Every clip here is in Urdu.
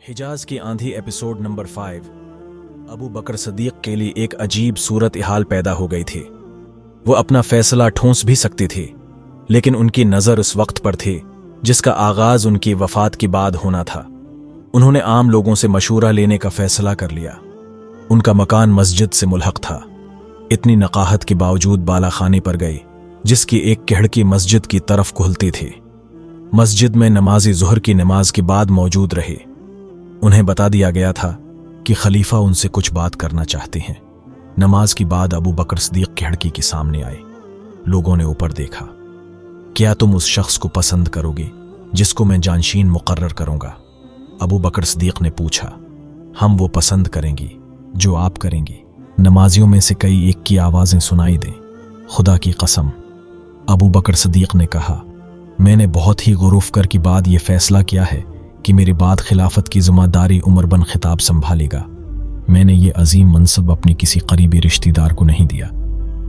حجاز کی آندھی ایپیسوڈ نمبر 5۔ ابو بکر صدیق کے لیے ایک عجیب صورتحال پیدا ہو گئی تھی۔ وہ اپنا فیصلہ ٹھونس بھی سکتی تھی، لیکن ان کی نظر اس وقت پر تھی جس کا آغاز ان کی وفات کے بعد ہونا تھا۔ انہوں نے عام لوگوں سے مشورہ لینے کا فیصلہ کر لیا۔ ان کا مکان مسجد سے ملحق تھا۔ اتنی نقاہت کے باوجود بالا خانے پر گئی جس کی ایک کھڑکی مسجد کی طرف کھلتی تھی۔ مسجد میں نماز ظہر کی نماز کے بعد موجود رہی۔ انہیں بتا دیا گیا تھا کہ خلیفہ ان سے کچھ بات کرنا چاہتے ہیں۔ نماز کے بعد ابو بکر صدیق کھڑکی کے سامنے آئے۔ لوگوں نے اوپر دیکھا۔ کیا تم اس شخص کو پسند کرو گے جس کو میں جانشین مقرر کروں گا؟ ابو بکر صدیق نے پوچھا۔ ہم وہ پسند کریں گی جو آپ کریں گی۔ نمازیوں میں سے کئی ایک کی آوازیں سنائی دیں۔ خدا کی قسم، ابو بکر صدیق نے کہا، میں نے بہت ہی غور و فکر کے بعد یہ فیصلہ کیا ہے کہ میرے بعد خلافت کی ذمہ داری عمر بن خطاب سنبھالے گا۔ میں نے یہ عظیم منصب اپنے کسی قریبی رشتہ دار کو نہیں دیا۔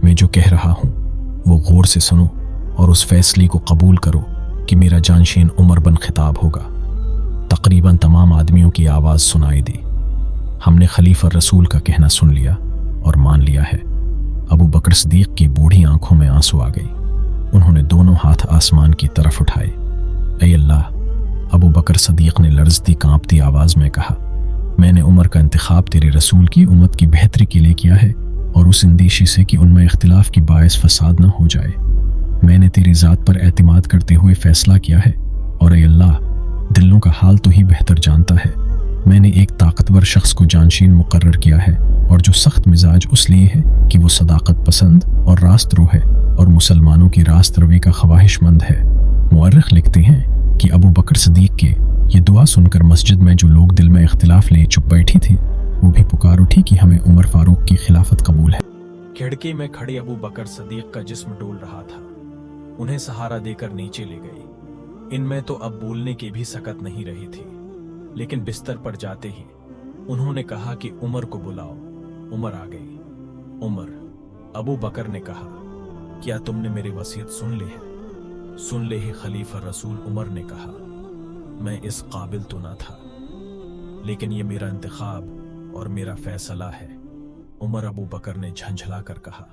میں جو کہہ رہا ہوں وہ غور سے سنو اور اس فیصلے کو قبول کرو کہ میرا جانشین عمر بن خطاب ہوگا۔ تقریباً تمام آدمیوں کی آواز سنائی دی۔ ہم نے خلیفہ رسول کا کہنا سن لیا اور مان لیا ہے۔ ابو بکر صدیق کی بوڑھی آنکھوں میں آنسو آ گئی۔ انہوں نے دونوں ہاتھ آسمان کی طرف اٹھائے۔ اے اللہ، ابو بکر صدیق نے لرزتی کانپتی آواز میں کہا، میں نے عمر کا انتخاب تیرے رسول کی امت کی بہتری کے لیے کیا ہے اور اس اندیشے سے کہ ان میں اختلاف کی باعث فساد نہ ہو جائے۔ میں نے تیری ذات پر اعتماد کرتے ہوئے فیصلہ کیا ہے، اور اے اللہ، دلوں کا حال تو ہی بہتر جانتا ہے۔ میں نے ایک طاقتور شخص کو جانشین مقرر کیا ہے، اور جو سخت مزاج اس لیے ہے کہ وہ صداقت پسند اور راست رو ہے اور مسلمانوں کی راست روی کا خواہش مند ہے۔ مورخ لکھتے ہیں کہ ابو بکر صدیق کے یہ دعا سن کر مسجد میں جو لوگ دل میں اختلاف لیے چپ بیٹھی تھی وہ بھی پکار اٹھی کہ ہمیں عمر فاروق کی خلافت قبول ہے۔ کھڑکی میں کھڑی ابو بکر صدیق کا جسم ڈول رہا تھا۔ انہیں سہارا دے کر نیچے لے گئی۔ ان میں تو اب بولنے کی بھی سکت نہیں رہی تھی، لیکن بستر پر جاتے ہی انہوں نے کہا کہ عمر کو بلاؤ۔ عمر آ گئی۔ عمر، ابو بکر نے کہا، کیا تم نے میری وصیت سن لی ہے؟ سن لے ہی خلیفہ رسول عمر نے کہا، میں اس قابل تو نہ تھا، لیکن یہ میرا انتخاب اور میرا فیصلہ ہے۔ عمر ابو بکر نے جھنجھلا کر کہا،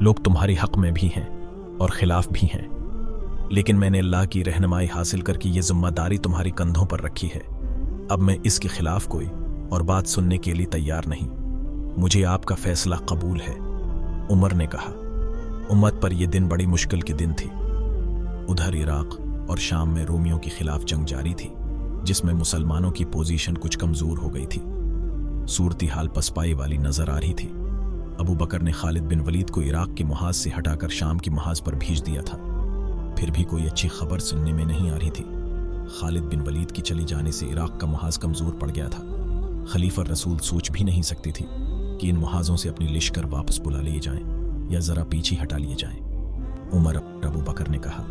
لوگ تمہاری حق میں بھی ہیں اور خلاف بھی ہیں، لیکن میں نے اللہ کی رہنمائی حاصل کر کے یہ ذمہ داری تمہاری کندھوں پر رکھی ہے۔ اب میں اس کے خلاف کوئی اور بات سننے کے لیے تیار نہیں۔ مجھے آپ کا فیصلہ قبول ہے۔ عمر نے کہا، امت پر یہ دن بڑی مشکل کے دن تھی۔ ادھر عراق اور شام میں رومیوں کے خلاف جنگ جاری تھی، جس میں مسلمانوں کی پوزیشن کچھ کمزور ہو گئی تھی۔ صورتحال پسپائی والی نظر آ رہی تھی۔ ابو بکر نے خالد بن ولید کو عراق کے محاذ سے ہٹا کر شام کے محاذ پر بھیج دیا تھا۔ پھر بھی کوئی اچھی خبر سننے میں نہیں آ رہی تھی۔ خالد بن ولید کی چلی جانے سے عراق کا محاذ کمزور پڑ گیا تھا۔ خلیفہ رسول سوچ بھی نہیں سکتی تھی کہ ان محاذوں سے اپنی لشکر واپس بلا لیے جائیں یا ذرا پیچھے ہٹا لیے جائیں۔ عمر ابو بکر نے کہا،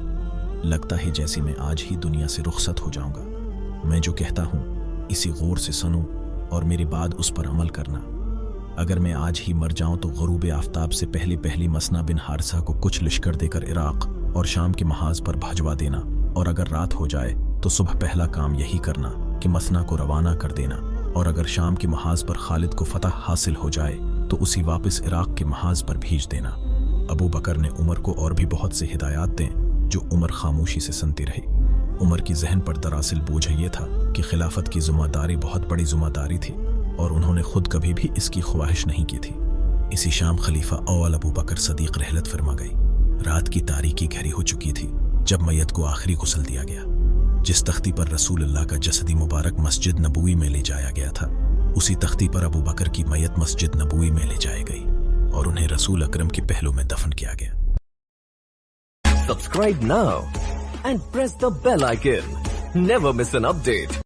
لگتا ہے جیسے میں آج ہی دنیا سے رخصت ہو جاؤں گا۔ میں جو کہتا ہوں اسی غور سے سنو اور میرے بعد اس پر عمل کرنا۔ اگر میں آج ہی مر جاؤں تو غروب آفتاب سے پہلی مسنا بن حارثہ کو کچھ لشکر دے کر عراق اور شام کے محاذ پر بھجوا دینا، اور اگر رات ہو جائے تو صبح پہلا کام یہی کرنا کہ مسنا کو روانہ کر دینا، اور اگر شام کے محاذ پر خالد کو فتح حاصل ہو جائے تو اسی واپس عراق کے محاذ پر بھیج دینا۔ ابو بکر نے عمر کو اور بھی بہت سے ہدایات دیں جو عمر خاموشی سے سنتی رہی۔ عمر کی ذہن پر دراصل بوجھ یہ تھا کہ خلافت کی ذمہ داری بہت بڑی ذمہ داری تھی، اور انہوں نے خود کبھی بھی اس کی خواہش نہیں کی تھی۔ اسی شام خلیفہ اول ابو بکر صدیق رحلت فرما گئی۔ رات کی تاریکی گہری ہو چکی تھی جب میت کو آخری غسل دیا گیا۔ جس تختی پر رسول اللہ کا جسدی مبارک مسجد نبوی میں لے جایا گیا تھا، اسی تختی پر ابو بکر کی میت مسجد نبوی میں لے جائی گئی اور انہیں رسول اکرم کے پہلو میں دفن کیا گیا۔ Subscribe now and press the bell icon. Never miss an update.